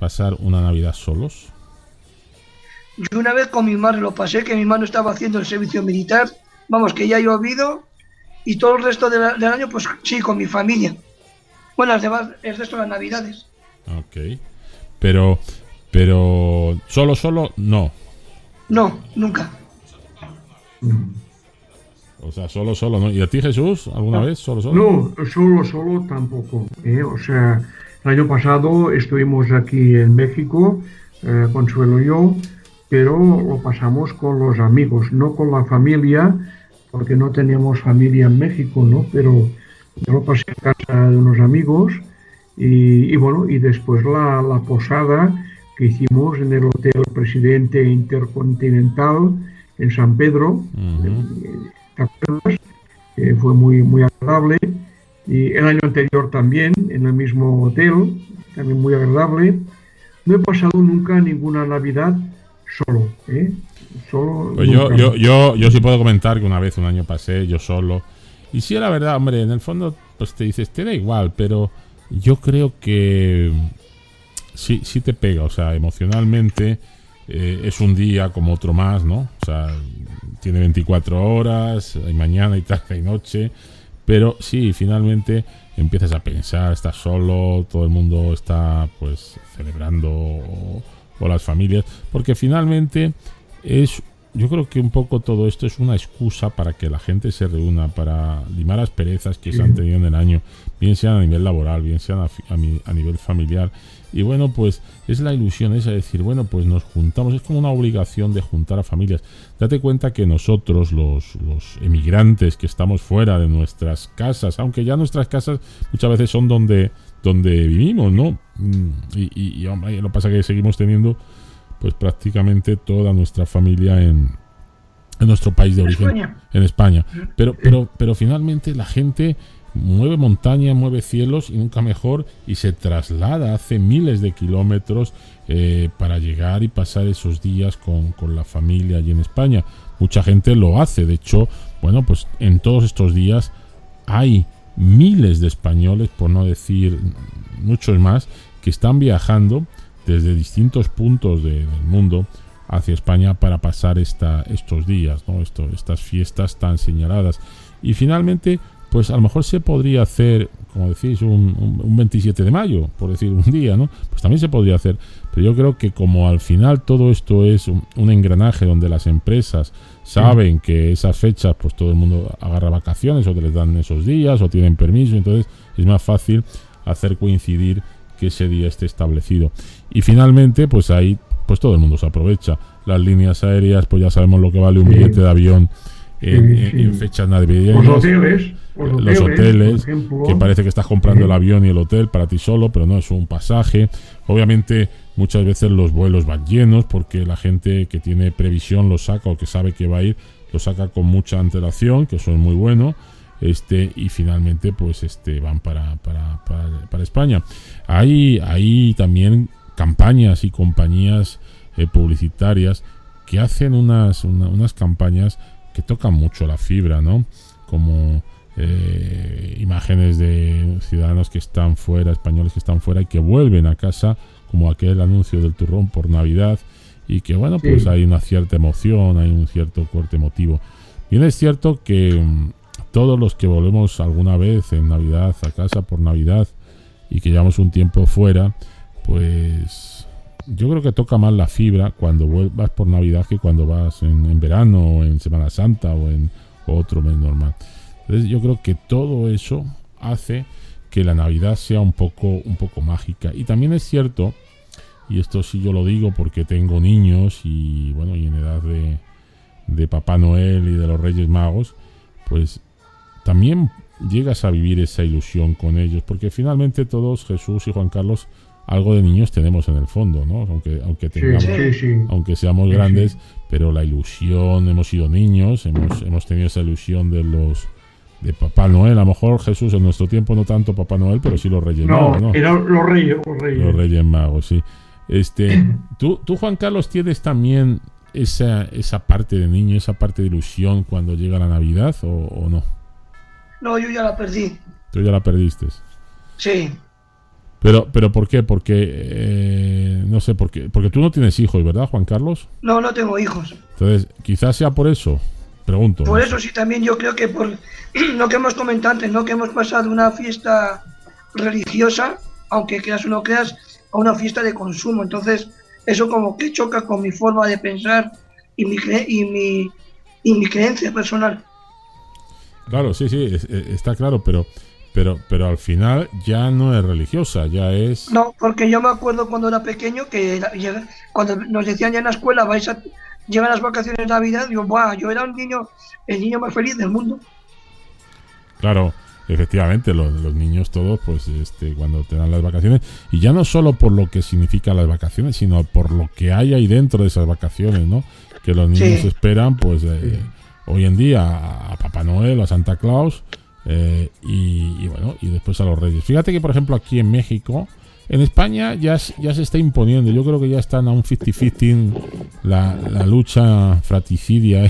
pasar una Navidad solos? Yo una vez con mi madre lo pasé, que mi hermano estaba haciendo el servicio militar, vamos, que ya ha llovido, y todo el resto del año, pues sí, con mi familia. Bueno, las demás, el resto de las Navidades. Ok. Pero, solo, no. No, nunca. O sea, solo, ¿no? ¿Y a ti, Jesús, alguna vez solo? No, solo tampoco. O sea, el año pasado estuvimos aquí en México, Consuelo y yo, pero lo pasamos con los amigos, no con la familia, porque no teníamos familia en México, ¿no? Pero yo lo pasé en casa de unos amigos y bueno, y después la posada que hicimos en el Hotel Presidente Intercontinental en San Pedro. ¿Te acuerdas? Fue muy agradable. Y el año anterior también, en el mismo hotel, también muy agradable. No he pasado nunca ninguna Navidad solo, Solo. Pues nunca. yo sí puedo comentar que una vez, un año pasé yo solo. Y sí, la verdad, hombre, en el fondo, pues te dices, te da igual, pero yo creo que sí te pega, o sea, emocionalmente es un día como otro más, ¿no? O sea, tiene 24 horas, hay mañana y tarde y noche, pero sí, finalmente empiezas a pensar, estás solo, todo el mundo está pues celebrando o las familias, porque finalmente yo creo que un poco todo esto es una excusa para que la gente se reúna, para limar las perezas que se han tenido en el año, bien sea a nivel laboral, bien sea a nivel familiar. Y bueno, pues es la ilusión esa de decir, bueno, pues nos juntamos, es como una obligación de juntar a familias. Date cuenta que nosotros, los emigrantes que estamos fuera de nuestras casas, aunque ya nuestras casas muchas veces son donde vivimos, ¿no? Y hombre, lo que pasa es que seguimos teniendo pues prácticamente toda nuestra familia en nuestro país de origen, España. en España. Pero finalmente la gente mueve montaña, mueve cielos y nunca mejor, y se traslada, hace miles de kilómetros para llegar y pasar esos días con la familia allí en España. Mucha gente lo hace, de hecho, bueno, pues en todos estos días hay miles de españoles, por no decir muchos más, que están viajando desde distintos puntos del mundo hacia España para pasar estos días, ¿no? Estas fiestas tan señaladas. Y finalmente, pues a lo mejor se podría hacer, como decís, un 27 de mayo, por decir un día, ¿no? Pues también se podría hacer. Pero yo creo que como al final todo esto es un engranaje donde las empresas saben que esas fechas, pues todo el mundo agarra vacaciones o que les dan esos días o tienen permiso, entonces es más fácil hacer coincidir que ese día esté establecido. Y finalmente, pues ahí pues todo el mundo se aprovecha. Las líneas aéreas, pues ya sabemos lo que vale un billete de avión en fechas navideñas. Los hoteles, que parece que estás comprando el avión y el hotel para ti solo, pero no, es un pasaje. Obviamente muchas veces los vuelos van llenos porque la gente que tiene previsión lo saca o que sabe que va a ir, lo saca con mucha antelación, que eso es muy bueno. Y finalmente pues van para España. Hay también campañas y compañías publicitarias que hacen unas campañas que tocan mucho la fibra, ¿no? Como imágenes de ciudadanos que están fuera, españoles que están fuera y que vuelven a casa, como aquel anuncio del turrón por Navidad, y que bueno, pues hay una cierta emoción, hay un cierto corte emotivo. Bien, es cierto que todos los que volvemos alguna vez en Navidad a casa por Navidad y que llevamos un tiempo fuera, pues yo creo que toca más la fibra cuando vas por Navidad que cuando vas en verano o en Semana Santa o en otro mes normal. Entonces yo creo que todo eso hace que la Navidad sea un poco mágica. Y también es cierto, y esto sí yo lo digo porque tengo niños y bueno, y en edad de Papá Noel y de los Reyes Magos, pues también llegas a vivir esa ilusión con ellos, porque finalmente todos, Jesús y Juan Carlos, algo de niños tenemos en el fondo, ¿no? Aunque tengamos, aunque seamos grandes, pero la ilusión, hemos sido niños, hemos tenido esa ilusión de Papá Noel. A lo mejor, Jesús, en nuestro tiempo no tanto Papá Noel, pero sí los Reyes Magos, ¿no? Eran los Reyes. Los Reyes Magos, sí. ¿Tú, Juan Carlos, tienes también esa parte de niño, esa parte de ilusión cuando llega la Navidad o no? No, yo ya la perdí. ¿Tú ya la perdiste? Sí. Pero ¿por qué? Porque no sé por qué, porque tú no tienes hijos, ¿verdad, Juan Carlos? No, no tengo hijos. Entonces, quizás sea por eso, pregunto. Por ¿no? eso sí, también yo creo que por lo que hemos comentado antes, ¿no? Que hemos pasado una fiesta religiosa, aunque creas o no creas, a una fiesta de consumo. Entonces, eso como que choca con mi forma de pensar y mi creencia personal. Claro, sí, está claro, pero al final ya no es religiosa, ya es... No, porque yo me acuerdo cuando era pequeño que cuando nos decían ya en la escuela, llegan las vacaciones de Navidad, digo, ¡buah! Yo era el niño más feliz del mundo. Claro, efectivamente, los niños todos, pues cuando te dan las vacaciones, y ya no solo por lo que significan las vacaciones, sino por lo que hay ahí dentro de esas vacaciones, ¿no? Que los niños Sí. esperan, pues hoy en día a Papá Noel, a Santa Claus, y bueno, y después a los Reyes. Fíjate que, por ejemplo, aquí en México, en España ya se está imponiendo. Yo creo que ya están a un 50-50 la lucha fratricida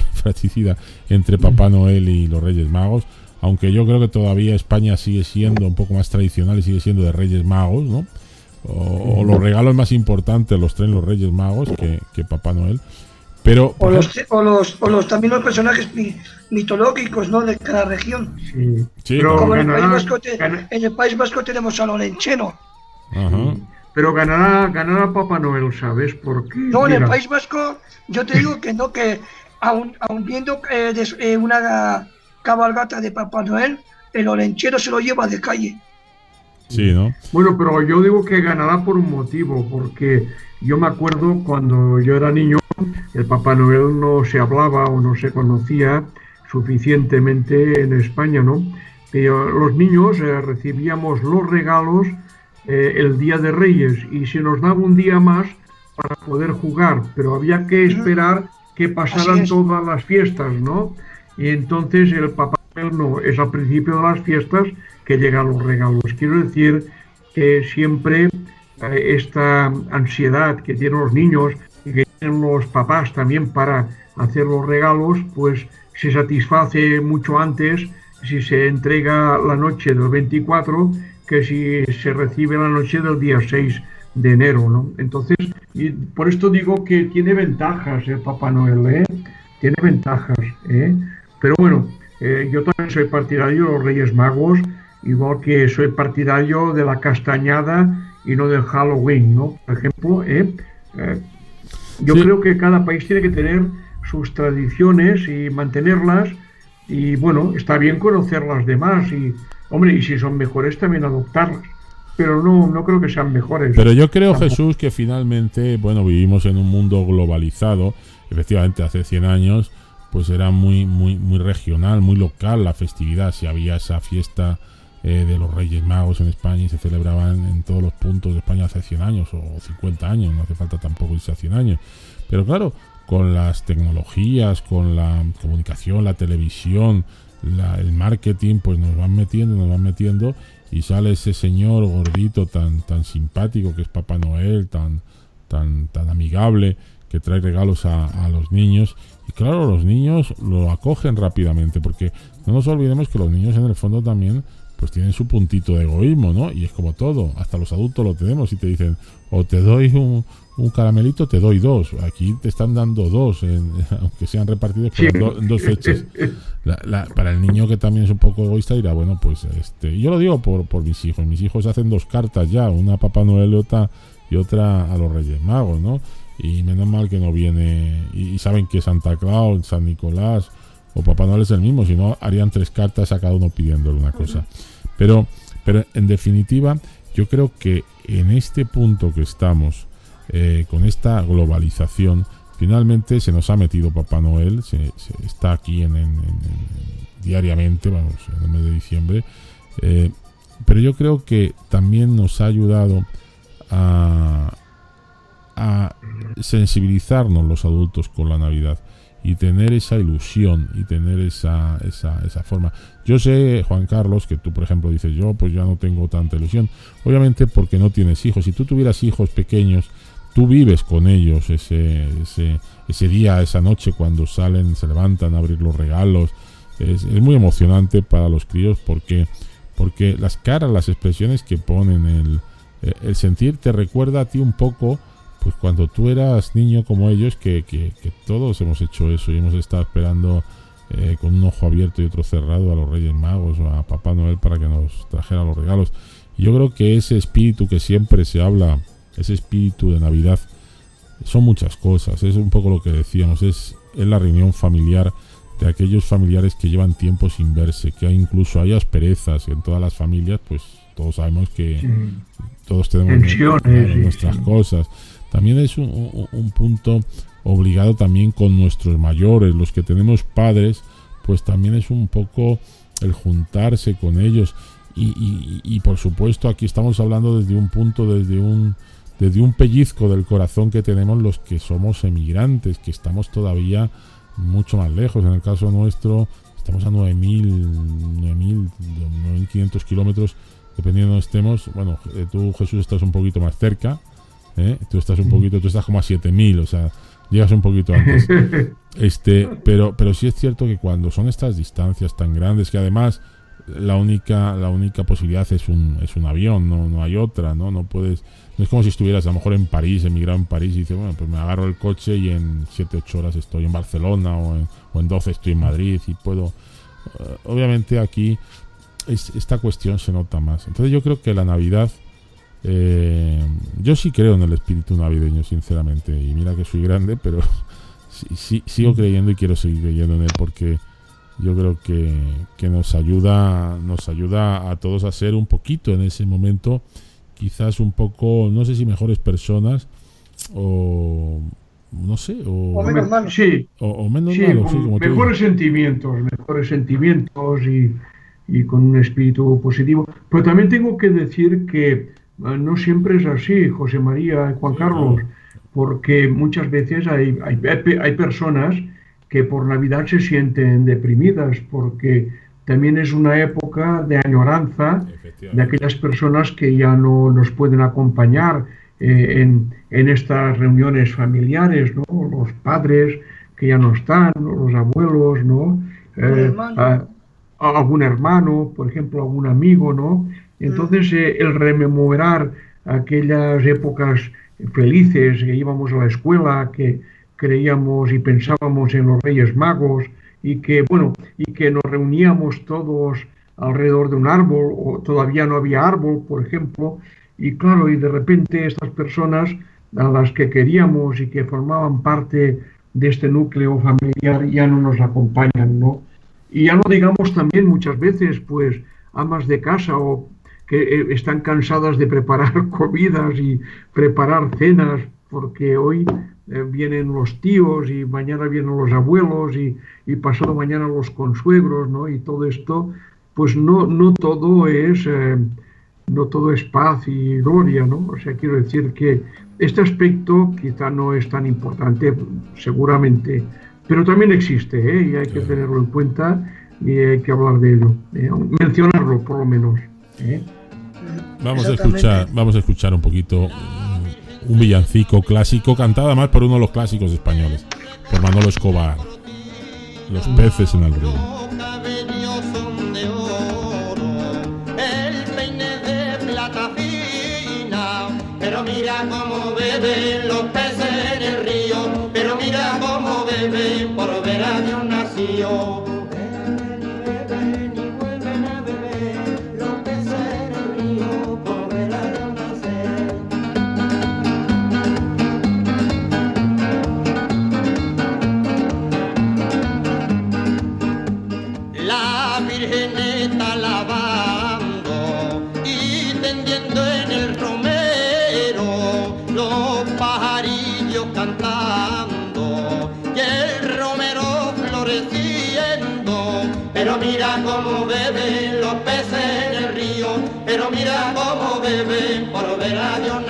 entre Papá Noel y los Reyes Magos. Aunque yo creo que todavía España sigue siendo un poco más tradicional y sigue siendo de Reyes Magos, ¿no? O los regalos más importantes los traen los Reyes Magos que Papá Noel. Pero O los también los personajes mitológicos, ¿no? De cada región. Sí, Sí, pero Como en ganará, el País Vasco tenemos al Olenchero. ajá. pero ganará Papá Noel, ¿sabes? Porque No, en el mira, País Vasco, yo te digo que no, que aun viendo una cabalgata de Papá Noel, el Olenchero se lo lleva de calle. Sí, ¿no? bueno, pero yo digo que ganará por un motivo, porque yo me acuerdo cuando yo era niño, el Papá Noel no se hablaba o no se conocía suficientemente en España, ¿no? Pero los niños recibíamos los regalos el Día de Reyes y se nos daba un día más para poder jugar, pero había que esperar que pasaran Así es. todas las fiestas, ¿no? Y entonces el Papá Noel no, es al principio de las fiestas que llegan los regalos. Quiero decir que siempre esta ansiedad que tienen los niños y que tienen los papás también para hacer los regalos, pues se satisface mucho antes si se entrega la noche del 24 que si se recibe la noche del día 6 de enero, ¿no? Entonces, y por esto digo que tiene ventajas el Papá Noel, ¿eh? Tiene ventajas, ¿eh? Pero bueno, yo también soy partidario de los Reyes Magos, igual que soy partidario de la castañada y no del Halloween, ¿no? Por ejemplo, yo Sí. creo que cada país tiene que tener sus tradiciones y mantenerlas, y bueno, está bien conocer las demás y, hombre, y si son mejores también adoptarlas, pero no creo que sean mejores. Pero yo creo, Tampoco. Jesús, que finalmente, bueno, vivimos en un mundo globalizado. Efectivamente, hace 100 años, pues era muy regional, muy local la festividad. Si había esa fiesta de los Reyes Magos en España y se celebraban en todos los puntos de España hace 100 años o 50 años, no hace falta tampoco irse a 100 años. Pero claro, con las tecnologías, con la comunicación, la televisión, el marketing, pues nos van metiendo y sale ese señor gordito tan simpático que es Papá Noel, tan amigable, que trae regalos a los niños. Y claro, los niños lo acogen rápidamente, porque no nos olvidemos que los niños en el fondo también pues tienen su puntito de egoísmo, ¿no? Y es como todo, hasta los adultos lo tenemos y te dicen, o te doy un caramelito, te doy dos. Aquí te están dando dos, aunque sean repartidos por en dos fechas. Para el niño, que también es un poco egoísta, dirá, bueno, pues yo lo digo por mis hijos. Mis hijos hacen dos cartas ya, una a Papá Noel y otra a los Reyes Magos, ¿no? Y menos mal que no viene, y saben que Santa Claus, San Nicolás o Papá Noel es el mismo, si no harían 3 cartas a cada uno pidiéndole una cosa. Pero en definitiva, yo creo que en este punto que estamos, con esta globalización, finalmente se nos ha metido Papá Noel, se está aquí diariamente, vamos, en el mes de diciembre, pero yo creo que también nos ha ayudado a sensibilizarnos los adultos con la Navidad y tener esa ilusión y tener esa forma. Yo sé, Juan Carlos, que tú, por ejemplo, dices, yo pues ya no tengo tanta ilusión, obviamente porque no tienes hijos. Si tú tuvieras hijos pequeños, tú vives con ellos ese día, esa noche, cuando salen, se levantan a abrir los regalos. Es muy emocionante para los críos porque las caras, las expresiones que ponen, el sentir te recuerda a ti un poco pues cuando tú eras niño como ellos, que todos hemos hecho eso y hemos estado esperando con un ojo abierto y otro cerrado a los Reyes Magos o a Papá Noel para que nos trajera los regalos. Y yo creo que ese espíritu que siempre se habla, ese espíritu de Navidad, son muchas cosas. Es un poco lo que decíamos, es la reunión familiar de aquellos familiares que llevan tiempo sin verse, que incluso hay asperezas en todas las familias, pues todos sabemos que todos tenemos nuestras cosas. También es un punto obligado también con nuestros mayores, los que tenemos padres, pues también es un poco el juntarse con ellos y por supuesto aquí estamos hablando desde un punto, desde un pellizco del corazón que tenemos los que somos emigrantes, que estamos todavía mucho más lejos. En el caso nuestro estamos a 9.500 kilómetros, dependiendo de donde estemos. Bueno, tú, Jesús, estás un poquito más cerca, tú estás como a 7.000, o sea, llegas un poquito antes. Pero sí es cierto que cuando son estas distancias tan grandes, que además la única posibilidad es un avión, no hay otra, no puedes, no es como si estuvieras a lo mejor en París, emigrado en París y dices, bueno, pues me agarro el coche y en 7-8 horas estoy en Barcelona o en 12 estoy en Madrid y puedo, obviamente aquí esta cuestión se nota más. Entonces yo creo que la Navidad, yo sí creo en el espíritu navideño, sinceramente, y mira que soy grande, pero sí sigo creyendo y quiero seguir creyendo en él, porque yo creo que nos ayuda a todos a ser un poquito en ese momento, quizás un poco, no sé si mejores personas o no sé, o menos malos. Sí, o menos sí, malos, sí, con como tú mejores sentimientos y con un espíritu positivo. Pero también tengo que decir que no siempre es así, José María y Juan Carlos, porque muchas veces hay personas que por Navidad se sienten deprimidas, porque también es una época de añoranza de aquellas personas que ya no nos pueden acompañar en estas reuniones familiares, ¿no? Los padres que ya no están, ¿no? Los abuelos, ¿no? Algún hermano, por ejemplo, algún amigo, ¿no? Entonces, el rememorar aquellas épocas felices que íbamos a la escuela, que creíamos y pensábamos en los Reyes Magos y que nos reuníamos todos alrededor de un árbol, o todavía no había árbol, por ejemplo, y claro, y de repente estas personas a las que queríamos y que formaban parte de este núcleo familiar ya no nos acompañan, ¿no? Y ya no digamos también muchas veces, pues, amas de casa o que están cansadas de preparar comidas y preparar cenas, porque hoy vienen los tíos y mañana vienen los abuelos y pasado mañana los consuegros, ¿no? Y todo esto, pues no todo es paz y gloria, ¿no? O sea, quiero decir que este aspecto quizá no es tan importante, seguramente, pero también existe, y hay que tenerlo en cuenta y hay que hablar de ello, mencionarlo por lo menos. Vamos a escuchar un poquito un villancico clásico cantado además por uno de los clásicos españoles, por Manolo Escobar, Los peces en el río. Pero mira cómo beben los peces en el río, pero mira cómo beben, por ver a Dios nació. Beben y vuelven a beber, los peces en el río, por ver a Dios nacer. La Virgen está lavando y tendiendo en el romero, los pajarillos cantando y el romero floreciendo. Pero mira cómo beben los peces en el río, pero mira cómo beben, por ver a Dios